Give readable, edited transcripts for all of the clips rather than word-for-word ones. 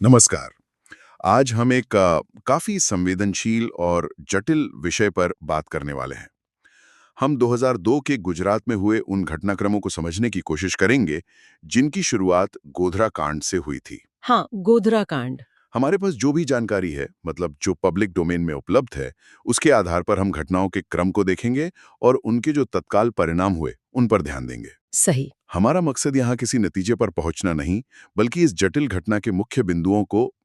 नमस्कार। आज हम एक काफी संवेदनशील और जटिल विषय पर बात करने वाले हैं। हम 2002 के गुजरात में हुए उन घटनाक्रमों को समझने की कोशिश करेंगे जिनकी शुरुआत गोधरा कांड से हुई थी। हाँ, गोधरा कांड। हमारे पास जो भी जानकारी है, मतलब जो पब्लिक डोमेन में उपलब्ध है, उसके आधार पर हम घटनाओं के क्रम को देखेंगे और उनके जो तत्काल परिणाम हुए उन पर ध्यान देंगे। सही। हमारा मकसद यहाँ किसी नतीजे पर पहुंचना नहीं, बल्कि इस जटिल घटना के मुख्य बिंदुओं को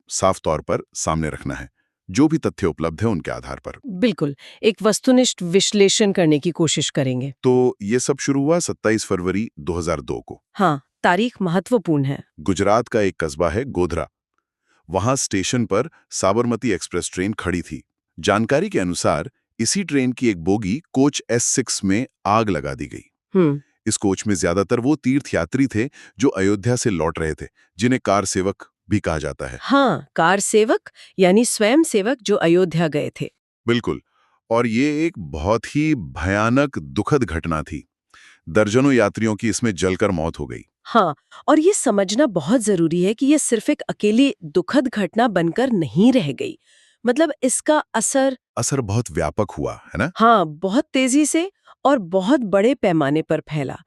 साफ तौर पर सामने रखना है, जो भी तथ्य उपलब्ध है उनके आधार पर। बिल्कुल, एक वस्तुनिष्ठ विश्लेषण करने की कोशिश करेंगे। तो ये सब शुरू हुआ 27 फरवरी 2002 को। हाँ, तारीख महत्वपूर्ण है। गुजरात का एक कस्बा है गोधरा। वहां स्टेशन पर साबरमती एक्सप्रेस ट्रेन खड़ी थी। जानकारी के अनुसार इसी ट्रेन की एक बोगी कोच S6 में आग लगा दी गई। हम्म। इस कोच में ज्यादातर वो तीर्थयात्री थे जो अयोध्या से लौट रहे थे, जिन्हें कार सेवक भी कहा जाता है। हाँ, कार सेवक यानी स्वयं सेवक जो अयोध्या गए थे। बिल्कुल। और ये एक बहुत ही भयानक दुखद घटना थी। दर्जनों यात्रियों की इसमें जलकर मौत हो गई। हाँ, और ये समझना बहुत जरूरी है कि ये सिर्फ एक अकेली दुखद घटना बनकर नहीं रह गई। मतलब इसका असर असर बहुत व्यापक हुआ, है ना? हाँ, बहुत तेजी से और बहुत बड़े पैमाने पर फैला।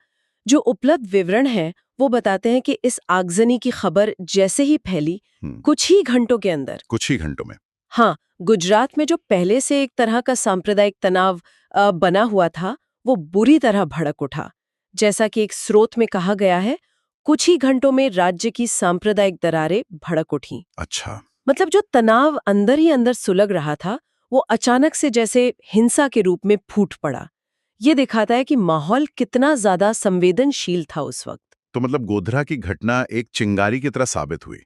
जो उपलब्ध विवरण हैं, वो बताते हैं कि इस आगजनी की खबर जैसे ही फैली, हम्म, कुछ ही घंटों के अंदर, कुछ ही घंटों में। हाँ, गुजरात में जो पहले से एक तरह का सांप्रदायिक तनाव बना हुआ था, वो बुरी तरह भड़क उठा। जैसा कि एक स्रोत में कहा गया है, कुछ ही घंटों में राज्य की सांप्रदायिक दरारें भड़क उठीं। अच्छा। मतलब जो तनाव अंदर ही अंदर सुलग रहा था, वो अचानक से जैसे हिंसा के रूप में फूट पड़ा। ये दिखाता है कि माहौल कितना ज्यादा संवेदनशील था उस वक्त। तो मतलब गोधरा की घटना एक चिंगारी की तरह साबित हुई।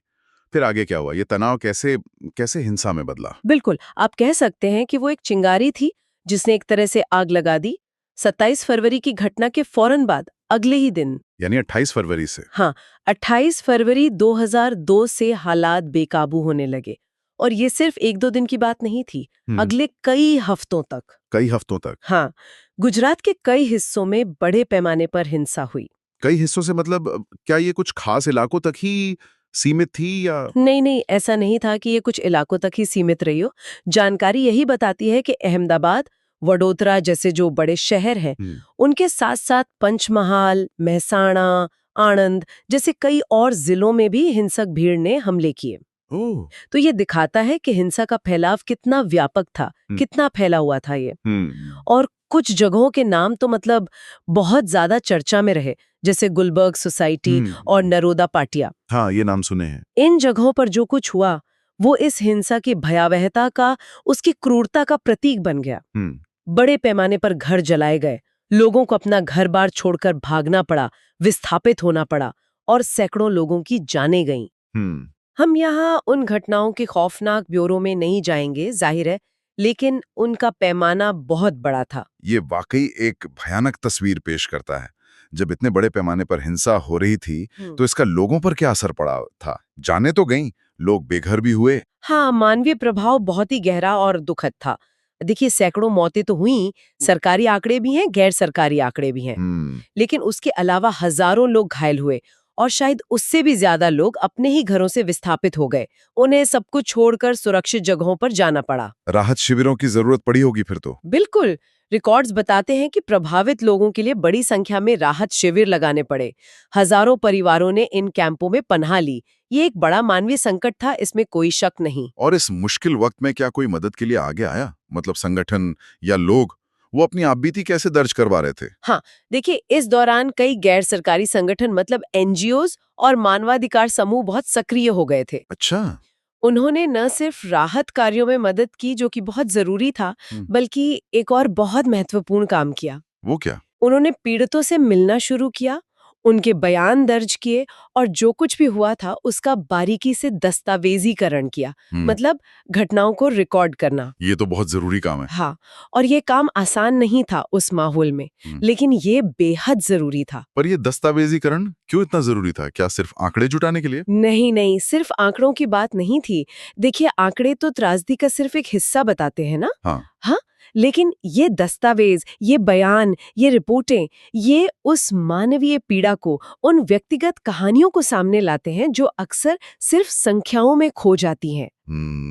फिर आगे क्या हुआ? ये तनाव कैसे कैसे हिंसा में बदला? बिल्कुल, आप कह सकते हैं कि वो एक चिंगारी थी जिसने एक तरह से आग लगा दी। 27 फरवरी की घटना के फौरन बाद अगले ही दिन, यानी 28 फरवरी से। हाँ, 28 फरवरी 2002 से हालात बेकाबू होने लगे। और ये सिर्फ एक दो दिन की बात नहीं थी, अगले कई हफ्तों तक। कई हफ्तों तक। हाँ, गुजरात के कई हिस्सों में बड़े पैमाने पर हिंसा हुई। कई हिस्सों से मतलब क्या ये कुछ खास इलाकों तक ही सीमित थी या? नहीं नहीं, ऐसा नहीं था कि ये कुछ इलाकों तक ही सीमित रही हो। जानकारी यही बताती है कि अहमदाबाद, वडोदरा जैसे जो बड़े शहर हैं, हम्म, उनके साथ साथ पंचमहाल, महसाणा, आणंद जैसे कई और जिलों में भी हिंसक भीड़ ने हमले किए। ओह। तो ये दिखाता है कि हिंसा का फैलाव कितना व्यापक था, हम्म, कितना फैला हुआ था ये। हम्म, और कुछ जगहों के नाम तो मतलब बहुत ज्यादा चर्चा में रहे, जैसे गुलबर्ग सोसाइटी और हम्म। नरोदा पाटिया। हाँ, ये नाम सुने हैं। इन जगहों पर जो कुछ हुआ, वो इस हिंसा की भयावहता का, उसकी क्रूरता का प्रतीक बन गया। हम्म, बड़े पैमाने पर घर जलाए गए, लोगों को अपना घर-बार छोड़कर भागना पड़ा, विस्थापित होना पड़ा और सैकड़ों लोगों की जानें गईं। हम्म। हम यहाँ उन घटनाओं के खौफनाक ब्यौरों में नहीं जाएंगे, जाहिर है, लेकिन उनका पैमाना बहुत बड़ा था। ये वाकई एक भयानक तस्वीर पेश करता है। जब इतने बड़े पैमाने पर हिंसा हो रही थी, तो इसका लोगों पर क्या असर पड़ा था? जाने तो गईं, लोग बेघर भी हुए। हाँ, मानवीय प्रभाव बहुत ही गहरा और दुखद था। देखिए, सैकड़ों मौतें तो हुई, सरकारी आंकड़े भी हैं, गैर सरकारी आंकड़े भी हैं। हम्म। लेकिन उसके अलावा हजारों लोग घायल हुए और शायद उससे भी ज्यादा लोग अपने ही घरों से विस्थापित हो गए। उन्हें सब कुछ छोड़कर सुरक्षित जगहों पर जाना पड़ा। राहत शिविरों की जरूरत पड़ी होगी फिर तो। बिल्कुल, रिकॉर्ड्स बताते हैं कि प्रभावित लोगों के लिए बड़ी संख्या में राहत शिविर लगाने पड़े। हजारों परिवारों ने इन कैंपों में पनाह ली। ये एक बड़ा मानवीय संकट था, इसमें कोई शक नहीं। और इस मुश्किल वक्त में क्या कोई मदद के लिए आगे आया? मतलब संगठन या लोग, वो अपनी आपबीती कैसे दर्ज करवा रहे थे? हाँ, देखिए, इस दौरान कई गैर सरकारी संगठन मतलब एनजीओज और मानवाधिकार समूह बहुत सक्रिय हो गए थे। अच्छा। उन्होंने न सिर्फ राहत कार्यों में मदद की, जो कि बहुत जरूरी था, हम्म, बल्कि एक और बहुत महत्वपूर्ण काम किया। वो क्या? उन्होंने पीड़ितों से मिलना शुरू किया, उनके बयान दर्ज किए और जो कुछ भी हुआ था उसका बारीकी से दस्तावेजीकरण किया। हम्म, मतलब घटनाओं को रिकॉर्ड करना। ये तो बहुत जरूरी काम है। हाँ, और ये काम आसान नहीं था उस माहौल में, हम्म। लेकिन ये बेहद जरूरी था। पर ये दस्तावेजीकरण क्यों इतना जरूरी था? क्या सिर्फ आंकड़े जुटाने के लिए? नहीं नहीं, सिर्फ आंकड़ों की बात नहीं थी। देखिए, आंकड़े तो त्रासदी का सिर्फ एक हिस्सा बताते हैं ना। हाँ। हाँ, लेकिन ये दस्तावेज, ये बयान, ये रिपोर्टें, ये उस मानवीय पीड़ा को, उन व्यक्तिगत कहानियों को सामने लाते हैं जो अक्सर सिर्फ संख्याओं में खो जाती हैं।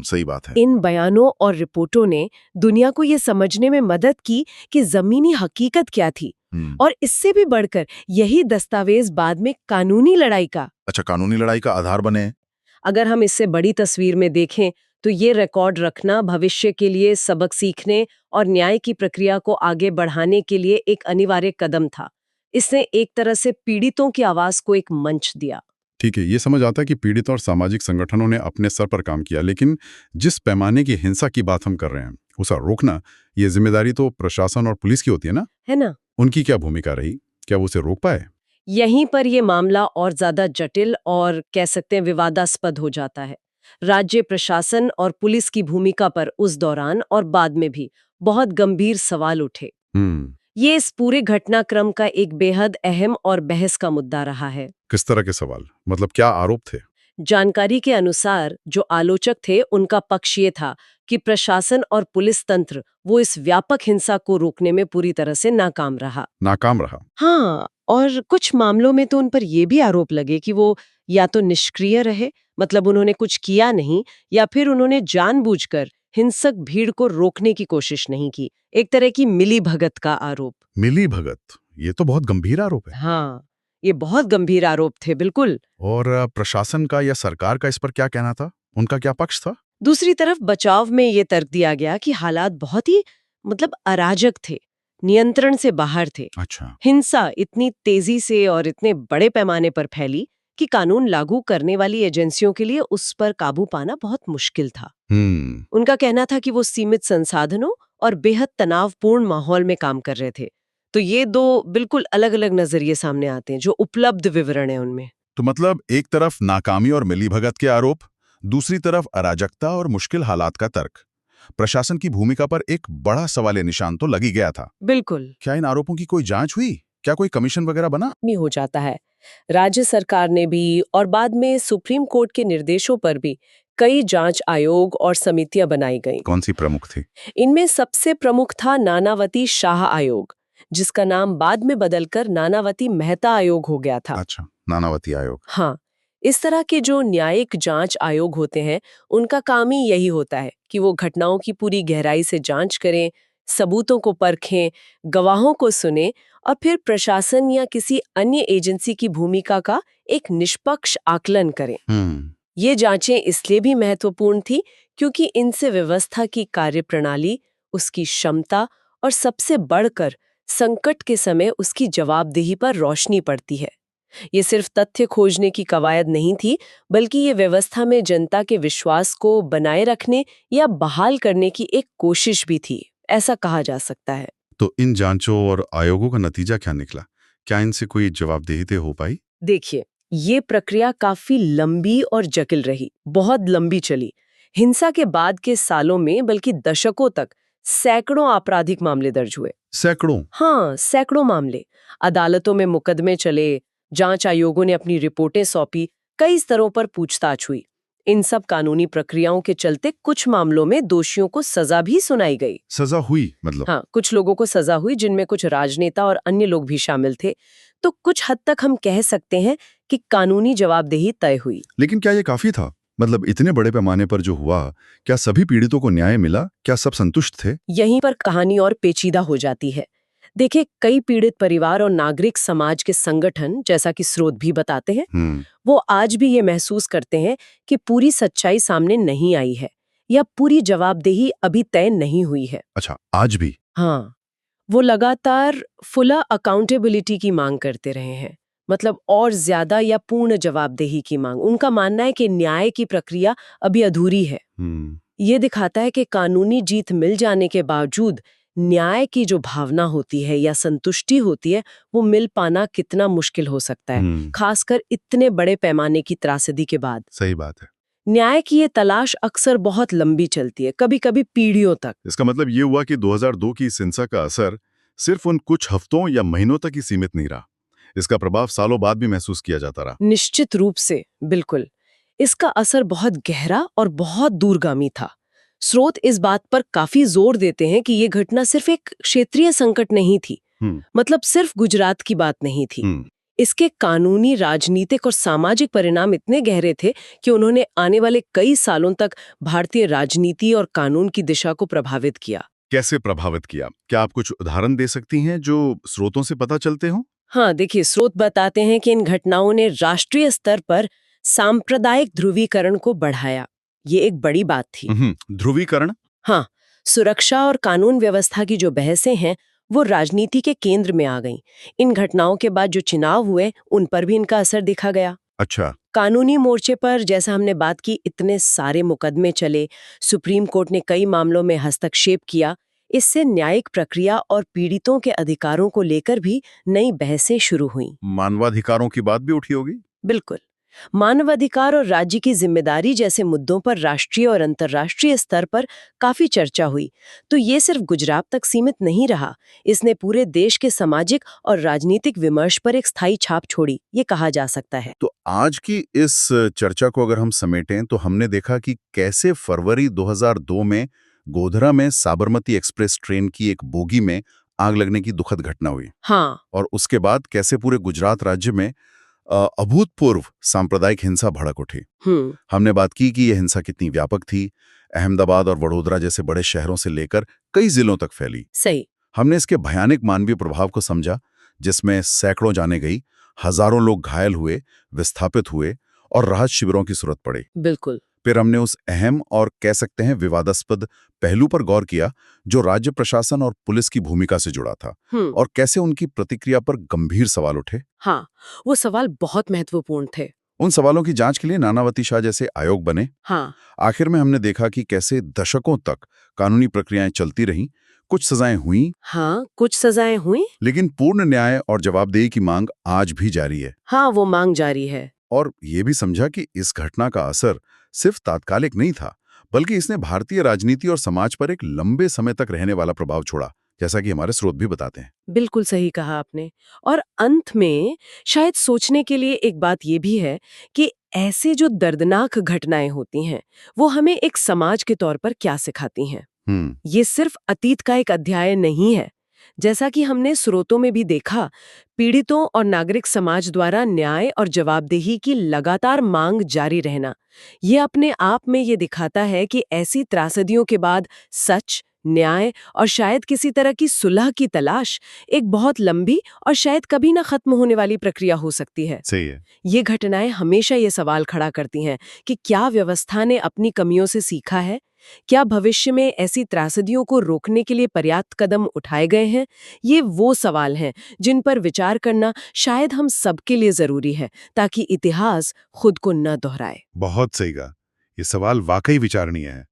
सही बात है। इन बयानों और रिपोर्टों ने दुनिया को ये समझने में मदद की कि जमीनी हकीकत क्या थी। और इससे भी बढ़कर यही दस्तावेज बाद में कानूनी लड़ाई का अच्छा, कानूनी लड़ाई का आधार बने। अगर हम इससे बड़ी तस्वीर में देखें तो ये रिकॉर्ड रखना भविष्य के लिए सबक सीखने और न्याय की प्रक्रिया को आगे बढ़ाने के लिए एक अनिवार्य कदम था। इसने एक तरह से पीड़ितों की आवाज को एक मंच दिया। ठीक है, ये समझ आता है कि पीड़ित और सामाजिक संगठनों ने अपने स्तर पर काम किया, लेकिन जिस पैमाने की हिंसा की बात हम कर रहे हैं उसे रोकना, ये जिम्मेदारी तो प्रशासन और पुलिस की होती है ना? उनकी क्या भूमिका रही? क्या वो उसे रोक पाए? यहीं पर ये मामला और ज्यादा जटिल और कह सकते हैं विवादास्पद हो जाता है। राज्य प्रशासन और पुलिस की भूमिका पर उस दौरान और बाद में भी बहुत गंभीर सवाल उठे। ये इस पूरे घटनाक्रम का एक बेहद अहम और बहस का मुद्दा रहा है। किस तरह के सवाल? मतलब क्या आरोप थे? जानकारी के अनुसार जो आलोचक थे उनका पक्ष ये था कि प्रशासन और पुलिस तंत्र वो इस व्यापक हिंसा को रोकने में पूरी तरह से नाकाम रहा। हाँ, और कुछ मामलों में तो उन पर यह भी आरोप लगे कि वो या तो निष्क्रिय रहे, मतलब उन्होंने कुछ किया नहीं, या फिर उन्होंने जानबूझकर हिंसक भीड़ को रोकने की कोशिश नहीं की। एक तरह की मिलीभगत का आरोप। मिलीभगत, ये तो बहुत गंभीर आरोप है। हाँ, ये बहुत गंभीर आरोप थे, बिल्कुल। और प्रशासन का या सरकार का इस पर क्या कहना था? उनका क्या पक्ष था? दूसरी तरफ बचाव में ये तर्क दिया गया कि हालात बहुत ही अराजक थे, नियंत्रण से बाहर थे। अच्छा। हिंसा इतनी तेजी से और इतने बड़े पैमाने पर फैली कि कानून लागू करने वाली एजेंसियों के लिए उस पर काबू पाना बहुत मुश्किल था। उनका कहना था कि वो सीमित संसाधनों और बेहद तनावपूर्ण माहौल में काम कर रहे थे। तो ये दो बिल्कुल अलग अलग नजरिए सामने आते हैं जो उपलब्ध विवरण है उनमें। तो मतलब एक तरफ नाकामी और मिलीभगत के आरोप, दूसरी तरफ अराजकता और मुश्किल हालात का तर्क। प्रशासन की भूमिका पर एक बड़ा सवालिया निशान तो लग ही गया था। बिल्कुल। क्या इन आरोपों की कोई जांच हुई? क्या कोई कमीशन वगैरह बना? भी हो जाता है। राज्य सरकार ने भी और बाद में सुप्रीम कोर्ट के निर्देशों पर भी कई जांच आयोग और समितियां बनाई गईं। कौन सी प्रमुख थी? इनमें सबसे प्रमुख था नानावती शाह आयोग, जिसका नाम बाद में बदलकर नानावती मेहता आयोग हो गया था। अच्छा, नानावती आयोग। हाँ, इस तरह के जो न्यायिक जांच आयोग होते हैं उनका काम ही यही होता है कि वो घटनाओं की पूरी गहराई से जांच करें, सबूतों को परखें, गवाहों को सुने और फिर प्रशासन या किसी अन्य एजेंसी की भूमिका का एक निष्पक्ष आकलन करें। ये जांचें इसलिए भी महत्वपूर्ण थी क्योंकि इनसे व्यवस्था की कार्यप्रणाली, उसकी क्षमता और सबसे बढ़कर संकट के समय उसकी जवाबदेही पर रोशनी पड़ती है। ये सिर्फ तथ्य खोजने की कवायद नहीं थी, बल्कि ये व्यवस्था में जनता के विश्वास को बनाए रखने या बहाल करने की एक कोशिश भी थी, ऐसा कहा जा सकता है। तो इन जांचों और आयोगों का नतीजा क्या निकला? क्या इनसे कोई जवाबदेही हो पाई? देखिए, ये प्रक्रिया काफी लंबी और जटिल रही, बहुत लंबी चली। हिंसा के बाद के सालों में बल्कि दशकों तक सैकड़ों आपराधिक मामले दर्ज हुए। सैकड़ों? हाँ, सैकड़ों मामले। अदालतों में मुकदमे चले, जांच आयोगों ने अपनी रिपोर्टें सौंपी, कई स्तरों पर पूछताछ हुई। इन सब कानूनी प्रक्रियाओं के चलते कुछ मामलों में दोषियों को सजा भी सुनाई गई। सजा हुई मतलब? हाँ, कुछ लोगों को सजा हुई जिनमें कुछ राजनेता और अन्य लोग भी शामिल थे। तो कुछ हद तक हम कह सकते हैं कि कानूनी जवाबदेही तय हुई। लेकिन क्या ये काफी था? मतलब इतने बड़े पैमाने पर जो हुआ, क्या सभी पीड़ितों को न्याय मिला? क्या सब संतुष्ट थे? यहीं पर कहानी और पेचीदा हो जाती है। देखिए, कई पीड़ित परिवार और नागरिक समाज के संगठन, जैसा कि स्रोत भी बताते हैं, वो आज भी ये महसूस करते हैं कि पूरी सच्चाई सामने नहीं आई है या पूरी जवाबदेही अभी तय नहीं हुई है। अच्छा, आज भी? हाँ, वो लगातार फुल अकाउंटेबिलिटी की मांग करते रहे हैं, मतलब और ज्यादा या पूर्ण जवाबदेही की मांग। उनका मानना है कि न्याय की प्रक्रिया अभी अधूरी है। ये दिखाता है कि कानूनी जीत मिल जाने के बावजूद न्याय की जो भावना होती है या संतुष्टि होती है, वो मिल पाना कितना मुश्किल हो सकता है, खासकर इतने बड़े पैमाने की त्रासदी के बाद। सही बात है। न्याय की ये तलाश अक्सर बहुत लंबी चलती है, कभी-कभी पीढ़ियों तक। इसका मतलब ये हुआ कि 2002 की इस हिंसा का असर सिर्फ उन कुछ हफ्तों या महीनों तक ही सीमित नहीं रहा। इसका प्रभाव सालों बाद भी महसूस किया जाता रहा। निश्चित रूप से, बिल्कुल। इसका असर बहुत गहरा और बहुत दूरगामी था। स्रोत इस बात पर काफी जोर देते हैं कि ये घटना सिर्फ एक क्षेत्रीय संकट नहीं थी, मतलब सिर्फ गुजरात की बात नहीं थी। इसके कानूनी, राजनीतिक और सामाजिक परिणाम इतने गहरे थे कि उन्होंने आने वाले कई सालों तक भारतीय राजनीति और कानून की दिशा को प्रभावित किया। कैसे प्रभावित किया? क्या आप कुछ उदाहरण दे सकती हैं जो स्रोतों से पता चलते हों? हाँ, देखिए, स्रोत बताते हैं कि इन घटनाओं ने राष्ट्रीय स्तर पर सांप्रदायिक ध्रुवीकरण को बढ़ाया। ये एक बड़ी बात थी। ध्रुवीकरण? हाँ, सुरक्षा और कानून व्यवस्था की जो बहसें हैं वो राजनीति के केंद्र में आ गईं। इन घटनाओं के बाद जो चुनाव हुए उन पर भी इनका असर दिखा गया। अच्छा। कानूनी मोर्चे पर जैसा हमने बात की, इतने सारे मुकदमे चले, सुप्रीम कोर्ट ने कई मामलों में हस्तक्षेप किया। इससे न्यायिक प्रक्रिया और पीड़ितों के अधिकारों को लेकर भी नई बहसें शुरू हुईं। मानवाधिकारों की बात भी उठी होगी? बिल्कुल। मानवाधिकार और राज्य की जिम्मेदारी जैसे मुद्दों पर राष्ट्रीय और अंतर्राष्ट्रीय स्तर पर काफी चर्चा हुई। तो ये सिर्फ गुजरात तक सीमित नहीं रहा, इसने पूरे देश के सामाजिक और राजनीतिक विमर्श पर एक स्थायी छाप छोड़ी, ये कहा जा सकता है। तो आज की इस चर्चा को अगर हम समेटें तो हमने देखा कि कैसे फरवरी 2002 में गोधरा में साबरमती एक्सप्रेस ट्रेन की एक बोगी में आग लगने की दुखद घटना हुई। हाँ, और उसके बाद कैसे पूरे गुजरात राज्य में अभूतपूर्व सांप्रदायिक हिंसा भड़क उठी। हमने बात की कि यह हिंसा कितनी व्यापक थी, अहमदाबाद और वडोदरा जैसे बड़े शहरों से लेकर कई जिलों तक फैली। सही। हमने इसके भयानक मानवीय प्रभाव को समझा, जिसमें सैकड़ों जाने गई, हजारों लोग घायल हुए, विस्थापित हुए और राहत शिविरों की जरूरत पड़ी। बिल्कुल। फिर हमने उस अहम और कह सकते हैं विवादास्पद पहलू पर गौर किया जो राज्य प्रशासन और पुलिस की भूमिका से जुड़ा था, और कैसे उनकी प्रतिक्रिया पर गंभीर सवाल उठे। हाँ, वो सवाल बहुत महत्वपूर्ण थे। उन सवालों की जांच के लिए नानावती शाह जैसे आयोग बने। हाँ, आखिर में हमने देखा कि कैसे दशकों तक कानूनी प्रक्रियाएं चलती रहीं, कुछ सजाएं हुईं, हाँ, कुछ सजाएं हुई, लेकिन पूर्ण न्याय और जवाबदेही की मांग आज भी जारी है। हाँ, वो मांग जारी है। और ये भी समझा कि इस घटना का असर सिर्फ तात्कालिक नहीं था, बल्कि इसने भारतीय राजनीति और समाज पर एक लंबे समय तक रहने वाला प्रभाव छोड़ा, जैसा कि हमारे स्रोत भी बताते हैं। बिल्कुल सही कहा आपने। और अंत में शायद सोचने के लिए एक बात ये भी है कि ऐसे जो दर्दनाक घटनाएं होती हैं, वो हमें एक समाज के तौर पर क्या सिखाती हैं। ये सिर्फ अतीत का एक अध्याय नहीं है। जैसा कि हमने स्रोतों में भी देखा, पीड़ितों और नागरिक समाज द्वारा न्याय और जवाबदेही की लगातार मांग जारी रहना, ये अपने आप में ये दिखाता है कि ऐसी त्रासदियों के बाद सच, न्याय और शायद किसी तरह की सुलह की तलाश एक बहुत लंबी और शायद कभी ना खत्म होने वाली प्रक्रिया हो सकती है। सही है। ये घटनाएं हमेशा ये सवाल खड़ा करती हैं कि क्या व्यवस्था ने अपनी कमियों से सीखा है? क्या भविष्य में ऐसी त्रासदियों को रोकने के लिए पर्याप्त कदम उठाए गए हैं? ये वो सवाल हैं जिन पर विचार करना शायद हम सबके लिए जरूरी है, ताकि इतिहास खुद को न दोहराए। बहुत सही कहा। ये सवाल वाकई विचारणीय है।